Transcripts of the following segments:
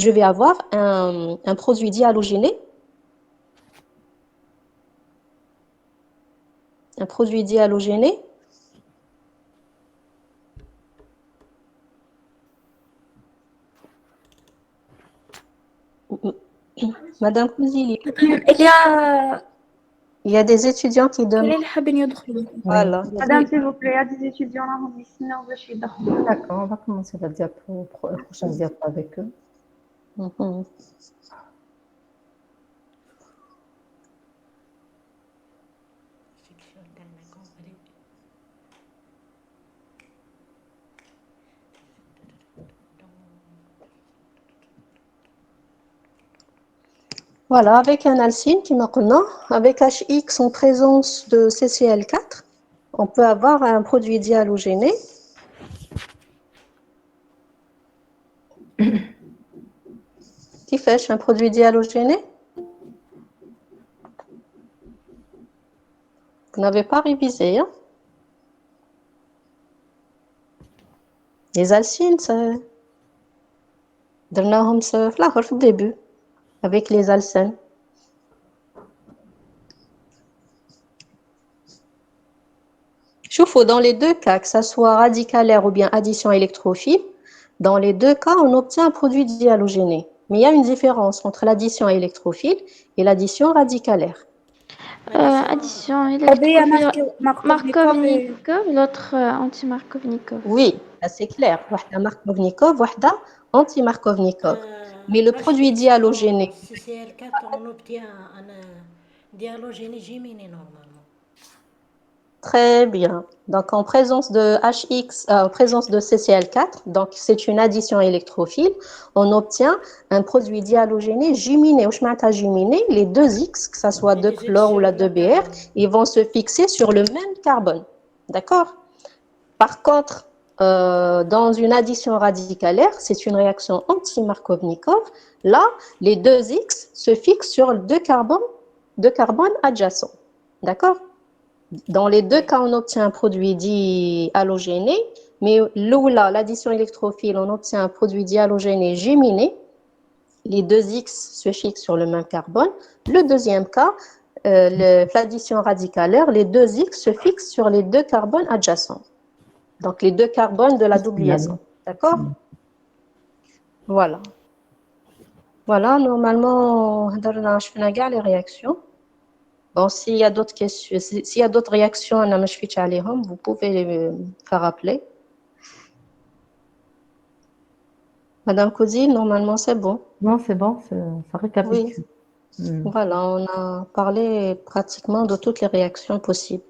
je vais avoir un produit dihalogéné. Un produit dihalogéné. Madame Kouzili, Il y a il y a des étudiants qui quel demandent. est le حابين يدخلوا Oui. Voilà. Madame, s'il vous plaît, il y a des étudiants là, on dit sinon, je suis d'accord. D'accord, on va commencer la prochaine diapo avec eux. Mhm. Voilà, avec un alcine qui maintenant, avec HX en présence de CCl4, on peut avoir un produit dihalogéné. Qui fait un produit dihalogéné? Vous n'avez pas révisé, hein? Les alcynes, c'est درناهم في الآخر في الدébut avec les alcènes. شوفوا, dans les deux cas, que ça soit radicalaire ou bien addition électrophile, dans les deux cas, on obtient un produit dihalogéné. Mais il y a une différence entre l'addition électrophile et l'addition radicalaire. Addition هذه électrophile Markovnikov et Markovnikov, l'autre anti-Markovnikov. Oui, ça c'est clair. واحدة Markovnikov, واحدة anti-Markovnikov. Mais le produit HX dans dihalogéné, CCl4, on obtient un dihalogène géminé normalement. très bien. Donc en présence de HX, en présence de CCl4, donc c'est une addition électrophile, on obtient un produit dihalogéné juminé. Ou juminé, les deux X, que ce soit Les 2 deux X chlore ou sur la le 2 même Br, carbone. ils vont se fixer sur le même carbone. D'accord? Par contre, dans une addition radicalaire, c'est une réaction anti-Markovnikov. Là, les deux X se fixent sur deux carbones adjacents. D'accord? Dans les deux Oui. cas, on obtient un produit dihalogéné, mais là, l'addition électrophile, on obtient un produit dihalogéné géminé. Les deux X se fixent sur le même carbone. Le deuxième cas, l'addition radicalaire, les deux X se fixent sur les deux carbones adjacents. Donc, les deux carbones de la double liaison. D'accord? Voilà. Voilà, normalement, on a fait les réactions. Bon, s'il y a d'autres questions, s'il y a d'autres réactions, vous pouvez les faire appeler. Madame Cousine, normalement, c'est bon. Non, c'est bon, ça récapitule. Oui. Voilà, on a parlé pratiquement de toutes les réactions possibles.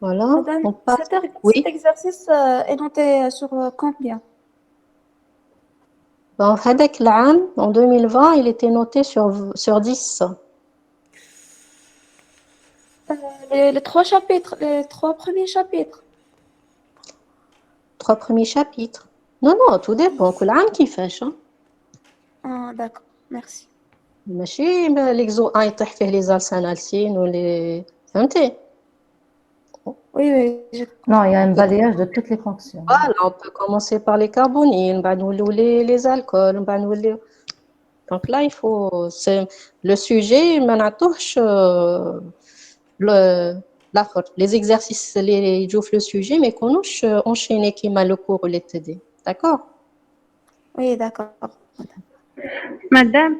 Voilà, Madame, on passe. cet Oui. exercice est noté sur combien? Bon, Hadek Lam, en 2020, il était noté sur 10. Les trois chapitres, les trois premiers chapitres. 3 premiers chapitres. Non, non, tout dépend. كل عام كيفاش. Ah, d'accord, merci. ماشي l'exo 1 يطيح فيه les alcènes ou les. فهمتي؟ Oui, oui, je Non, il y a un balayage de toutes les fonctions. Voilà, on peut commencer par les carbonyles, من بعد نوليو les alcools, من بعد نوليو. Donc là, il faut. Le sujet, ما نعطوهش l'آخر. Les exercices اللي يجوا في le sujet ما يكونوش enchaînés كيما le cours ou les TD. D'accord? Oui, d'accord. Madame,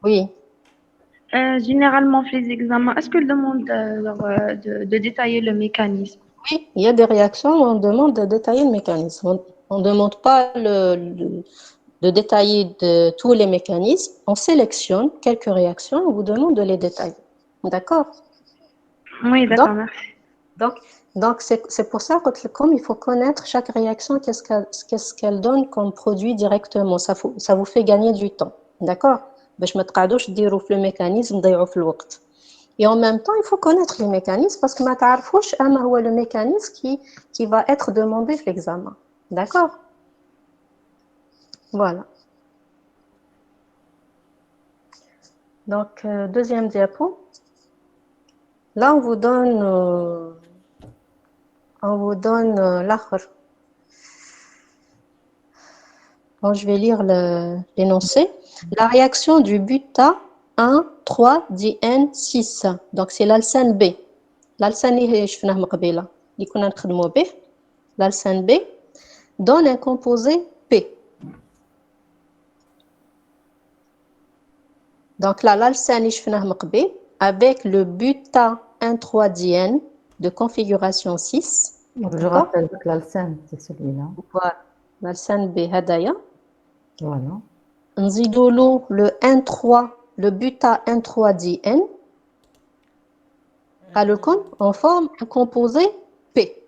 Oui. généralement, les examens, est-ce qu'elle demande de détailler le mécanisme? Oui, il y a des réactions où on demande de détailler le mécanisme. On ne demande pas de détailler tous les mécanismes. On sélectionne quelques réactions, on vous demande de les détailler. D'accord? Oui, Donc, d'accord, merci. donc c'est pour ça que comme il faut connaître chaque réaction, qu'est-ce qu'elle donne comme produit directement. Ça vous fait gagner du temps. D'accord? باش ما تقعدوش ديروا في الميكانيزم تضيعوا في الوقت. Et en même temps, il faut connaître les mécanismes parce que ma تعرفوش أما هو le mécanisme qui va être demandé في l'examen. D'accord? Voilà. Donc, deuxième diapo. Là, on vous donne l'آخر. Bon, je vais lire l'énoncé. La réaction du buta 1,3-diène 6. Donc, c'est l'alcène B. L'alcène اللي شفناه من قبيله اللي كنا نخدموا به. L'alcène B donne un composé P. Donc là, l'alcène اللي شفناه من قبيل avec le buta 1,3-diène de configuration 6. Donc, je D'accord. rappelle que l'alcène, c'est celui-là. Voilà. L'alcène B هدايا. Voilà. نزيدوا له le 1,3, le buta 1,3-diène. On forme un composé P.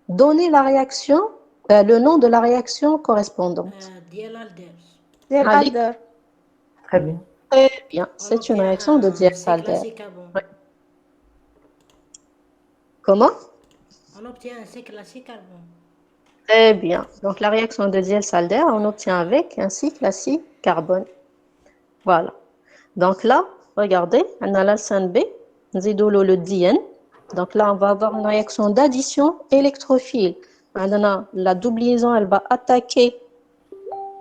Donnez la réaction, le nom de la réaction correspondante. ديال الدرس. ديال Allez. الدار. Très bien. Très bien, On c'est une obtient réaction de un Diels-Alder. C-classique-carbone. Ouais. Comment? On obtient un C-classique-carbone. Très bien. Donc la réaction de Diels-Alder, on obtient avec un C-classique carbone. Voilà. Donc là, regardez, on a l'alcène B, nzidolo le diène. Donc là, on va avoir une réaction d'addition électrophile. Maintenant, la double liaison, elle va attaquer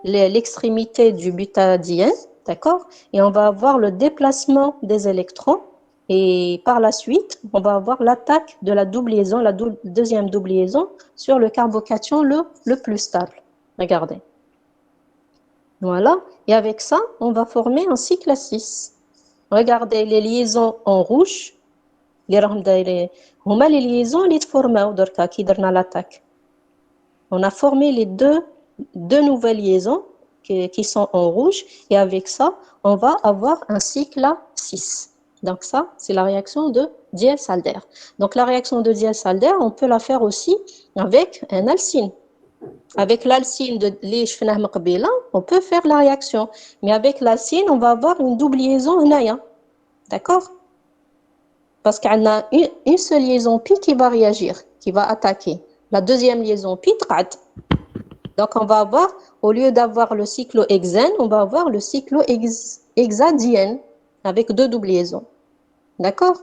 l'extrémité du butadiène, d'accord? Et on va avoir le déplacement des électrons. Et par la suite, on va avoir l'attaque de la double liaison, la deuxième double liaison, sur le carbocation le plus stable. Regardez. Voilà. Et avec ça, on va former un cycle à 6. Regardez les liaisons en rouge. Les liaisons qui forment l'attaque. On a formé les deux nouvelles liaisons qui sont en rouge. Et avec ça, on va avoir un cycle à 6. Donc ça, c'est la réaction de Diels-Alder. Donc la réaction de Diels-Alder, on peut la faire aussi avec un alcyne. Avec l'alcyne de l'Ishfnah Mqbila, on peut faire la réaction. Mais avec l'alcyne, on va avoir une double liaison Naya. D'accord? Parce qu'on a une seule liaison pi qui va réagir, qui va attaquer. La deuxième liaison pi, trad. Donc on va avoir, au lieu d'avoir le cyclohexène, on va avoir le cyclohexadiène avec deux doubles liaisons. D'accord?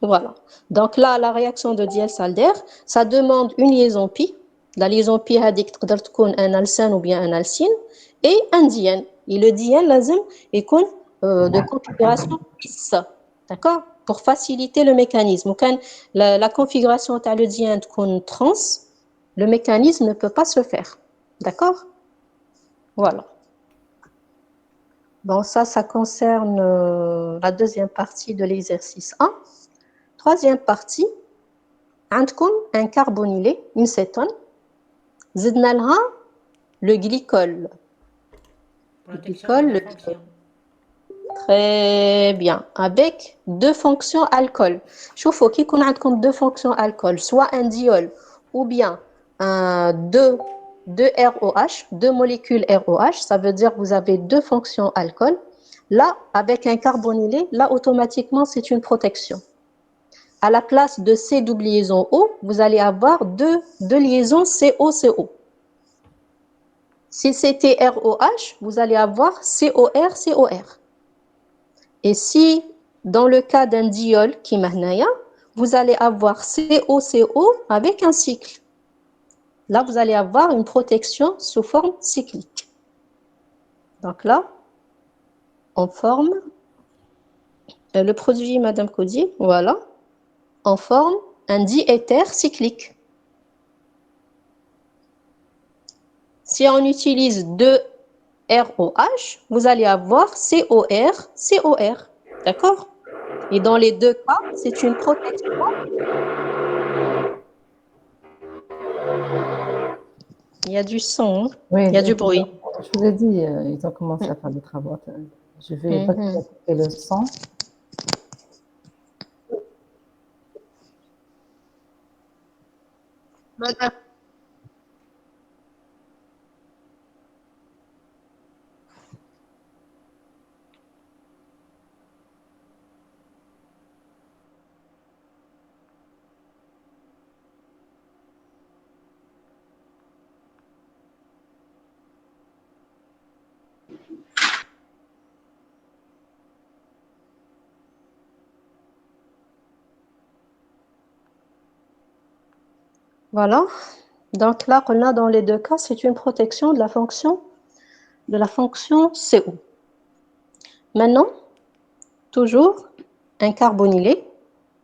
Voilà. Donc là, la réaction de Diels-Alder, ça demande une liaison pi. La liaison pi هذيك تقدر تكون un alcène ou bien un alcyne et un diène. Et le diène لازم يكون de configuration 6. D'accord? Pour faciliter le mécanisme. Quand la configuration تاع le diène تكون trans, le mécanisme ne peut pas se faire. D'accord? Voilà. Bon, ça concerne la deuxième partie de l'exercice 1. Troisième partie, عندكم un carbonylé, une cétone. زدنا لها le glycol. Protection de la Le fonction. Très bien. Avec deux fonctions alcool. شوفوا كي يكون عندكم deux fonctions alcool, soit un diol ou bien deux ROH, deux molécules ROH, ça veut dire que vous avez deux fonctions alcool. Là, avec un carbonylé, là, automatiquement, c'est une protection. À la place de C double liaison O, vous allez avoir deux liaisons CO-CO. Si c'était ROH, vous allez avoir COR-COR. Et si, dans le cas d'un diol qui mahnaya, vous allez avoir COCO avec un cycle. Là, vous allez avoir une protection sous forme cyclique. Donc là, on forme le produit, Madame Cody, voilà, on forme un diéther cyclique. Si on utilise deux ROH, vous allez avoir COR, COR. D'accord? Et dans les deux cas, c'est une protection. Il y a du son, Oui, il y a du bruit. Je vous ai dit, ils ont commencé à faire des travaux. Je vais couper le son. Madame. Voilà. Donc là, on a dans les deux cas, c'est une protection de la fonction CO. Maintenant, toujours un carbonylé,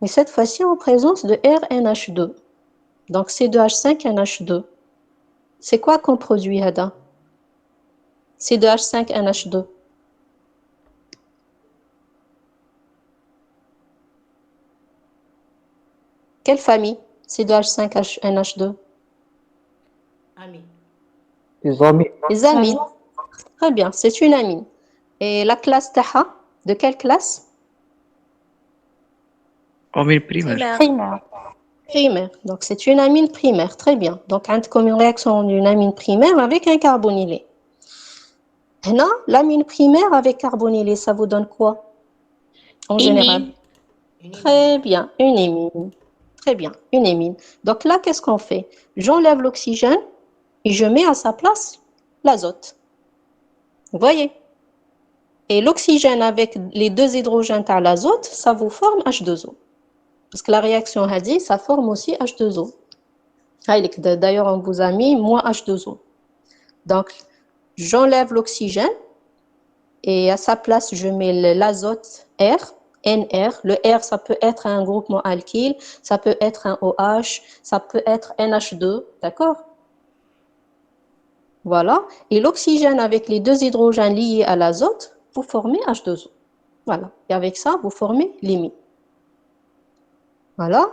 mais cette fois-ci en présence de RNH2. Donc C2H5NH2. C'est quoi qu'on produit, Hada? C2H5NH2. Quelle famille? C2H5NH2. Ami. Les amis. Les amines. Très bien, c'est une amine. Et la classe Taha, de quelle classe? Amine primaire. Primaire. Primaire. Donc c'est une amine primaire, très bien. Donc on a comme une réaction d'une amine primaire avec un carbonylé. Là, l'amine primaire avec carbonylé, ça vous donne quoi en général? Très bien, une émine. Très bien, une émine. Donc là, qu'est-ce qu'on fait? J'enlève l'oxygène et je mets à sa place l'azote. Vous voyez? Et l'oxygène avec les deux hydrogènes à l'azote, ça vous forme H2O. Parce que la réaction a dit, ça forme aussi H2O. D'ailleurs, on vous a mis moins H2O. Donc, j'enlève l'oxygène et à sa place, je mets l'azote R, NR. Le R, ça peut être un groupement alkyle, ça peut être un OH, ça peut être NH2, d'accord? Voilà. Et l'oxygène avec les deux hydrogènes liés à l'azote, vous formez H2O. Voilà. Et avec ça, vous formez l'imine. Voilà.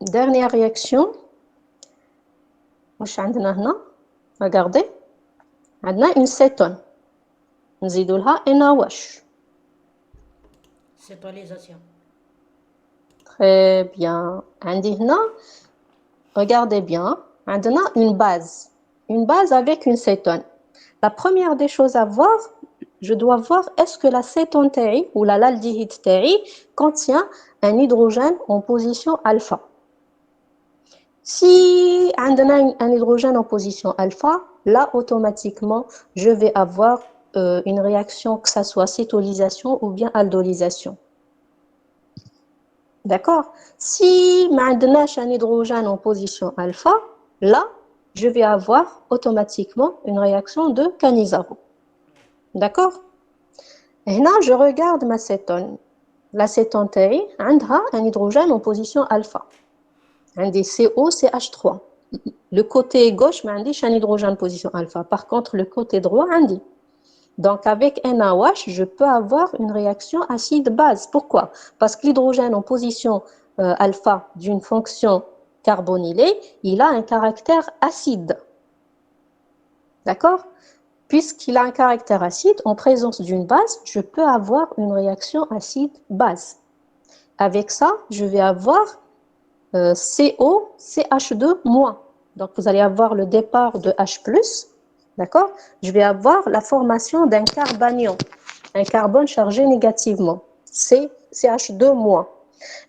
Dernière réaction. واش عندنا هنا؟ Regardez. عندنا une cétone. نزيدوا لها NaOH. Cétonisation. Très bien. عندي هنا, regardez bien, عندنا une base avec une cétone. La première des choses à voir, je dois voir est-ce que la cétone TI ou l'aldéhyde TI contient un hydrogène en position alpha. Si on a un hydrogène en position alpha, là, automatiquement, je vais avoir une réaction, que ce soit cétolysation ou bien aldolysation. D'accord? Si on a un hydrogène en position alpha, là, je vais avoir automatiquement une réaction de Cannizzaro. D'accord? Et là, je regarde ma cétone. La cétone TI a un hydrogène en position alpha. Un des COCH3. Le côté gauche, je n'ai un hydrogène en position alpha. Par contre, le côté droit, un. Donc, avec NaOH, je peux avoir une réaction acide-base. Pourquoi? Parce que l'hydrogène en position alpha d'une fonction carbonylée, il a un caractère acide. D'accord? Puisqu'il a un caractère acide, en présence d'une base, je peux avoir une réaction acide-base. Avec ça, je vais avoir COCH2-. Donc, vous allez avoir le départ de H+, d'accord? Je vais avoir la formation d'un carbanion, un carbone chargé négativement, CH2-.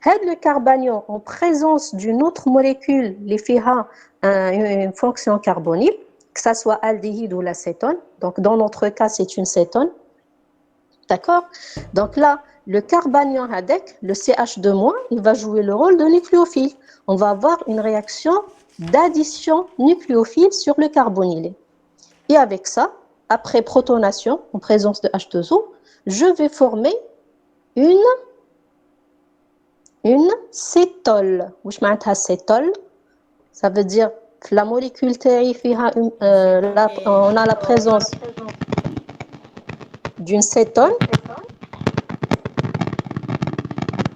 Le carbanion, en présence d'une autre molécule, les fera une fonction carbonyle, que ce soit aldéhyde ou l'acétone. Donc, dans notre cas, c'est une cétone. D'accord? Donc là, le carbanion avec le CH2-, il va jouer le rôle de nucléophile. On va avoir une réaction d'addition nucléophile sur le carbonylé. Et avec ça, après protonation, en présence de H2O, je vais former une cétole. Wesh معناتها cétole? Ça veut dire que la molécule TI on a la présence d'une cétone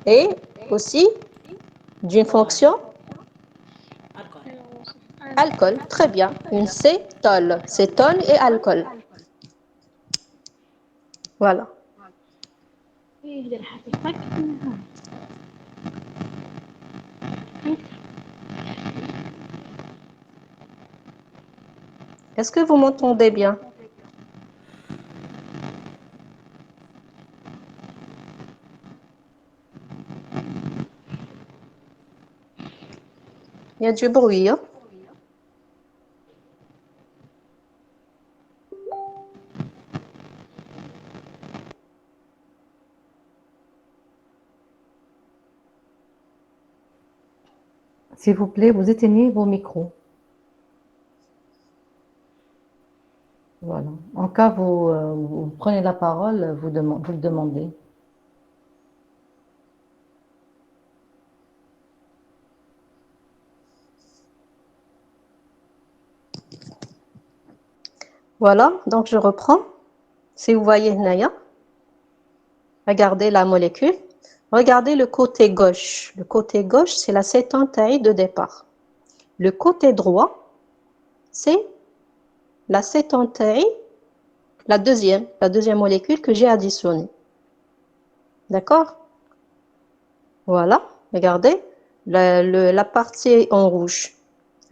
et aussi d'une fonction alcool. Très bien. Une cétole. Cétone et alcool. Voilà. Est-ce que vous m'entendez bien? Il y a du bruit, hein? S'il vous plaît, vous éteignez vos micros. Voilà. En cas, vous prenez la parole, vous le demandez. Voilà, donc je reprends. Si vous voyez Naya, regardez la molécule. Regardez le côté gauche. Le côté gauche, c'est la cétanthaïde de départ. Le côté droit, c'est la cétanthaïde, la deuxième molécule que j'ai additionnée. D'accord? Voilà, regardez, la partie en rouge,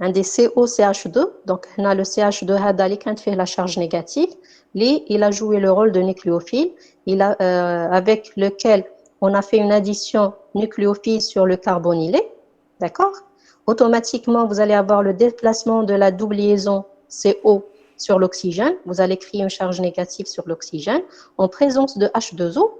un des COCH2, donc on a le CH2 هذا qui fait la charge négative, lui, il a joué le rôle de nucléophile, avec lequel on a fait une addition nucléophile sur le carbonylé, d'accord? Automatiquement, vous allez avoir le déplacement de la double liaison CO sur l'oxygène, vous allez créer une charge négative sur l'oxygène en présence de H2O.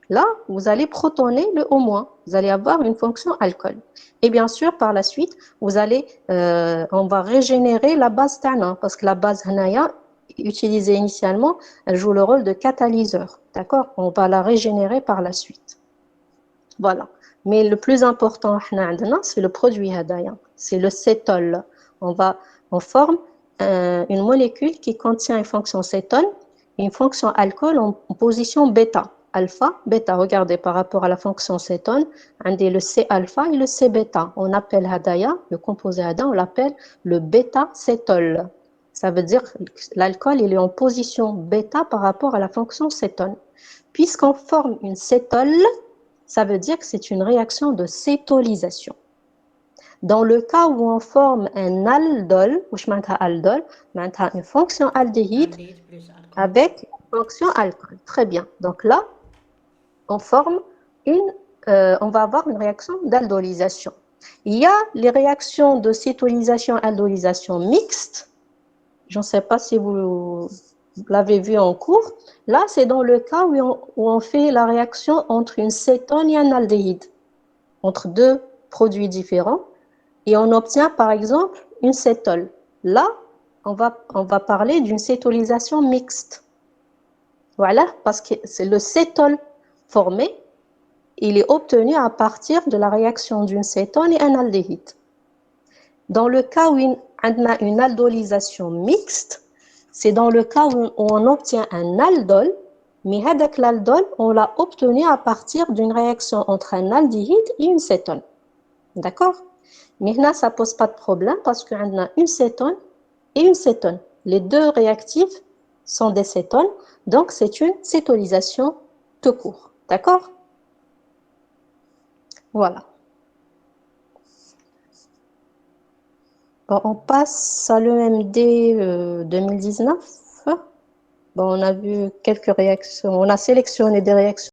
Là, vous allez protoner le O-, vous allez avoir une fonction alcool. Et bien sûr, par la suite, on va régénérer la base tana, parce que la base hanaya, utilisée initialement, elle joue le rôle de catalyseur. D'accord? On va la régénérer par la suite. Voilà. Mais le plus important, c'est le produit hadaya, c'est le cétol. On forme une molécule qui contient une fonction cétone et une fonction alcool en position bêta. Alpha, bêta, regardez par rapport à la fonction cétone, on a le C-alpha et le C-bêta. On appelle hadaya, le composé hadaya, on l'appelle le bêta-cétol. Ça veut dire que l'alcool il est en position bêta par rapport à la fonction cétone. Puisqu'on forme une cétole, ça veut dire que c'est une réaction de cétolysation. Dans le cas où on forme un aldol, une fonction aldéhyde aldéhyde plus alcool. avec une fonction alcool. Très bien. Donc là, on va avoir une réaction d'aldolysation. Il y a les réactions de cétolisation-aldolisation mixtes. Je ne sais pas si vous l'avez vu en cours. Là, c'est dans le cas où on fait la réaction entre une cétone et un aldéhyde, entre deux produits différents, et on obtient par exemple une cétole. Là, on va parler d'une cétolisation mixte. Voilà, parce que c'est le cétol formé, il est obtenu à partir de la réaction d'une cétone et un aldéhyde. Dans le cas où on a une aldolisation mixte, c'est dans le cas où on obtient un aldol, mais l'aldol, on l'a obtenu à partir d'une réaction entre un aldéhyde et une cétone. D'accord? Mais là, ça ne pose pas de problème parce qu'on a une cétone et une cétone. Les deux réactifs sont des cétones, donc c'est une cétolisation tout court. D'accord? Voilà. Bon, on passe à l'EMD 2019. Bon, on a vu quelques réactions, on a sélectionné des réactions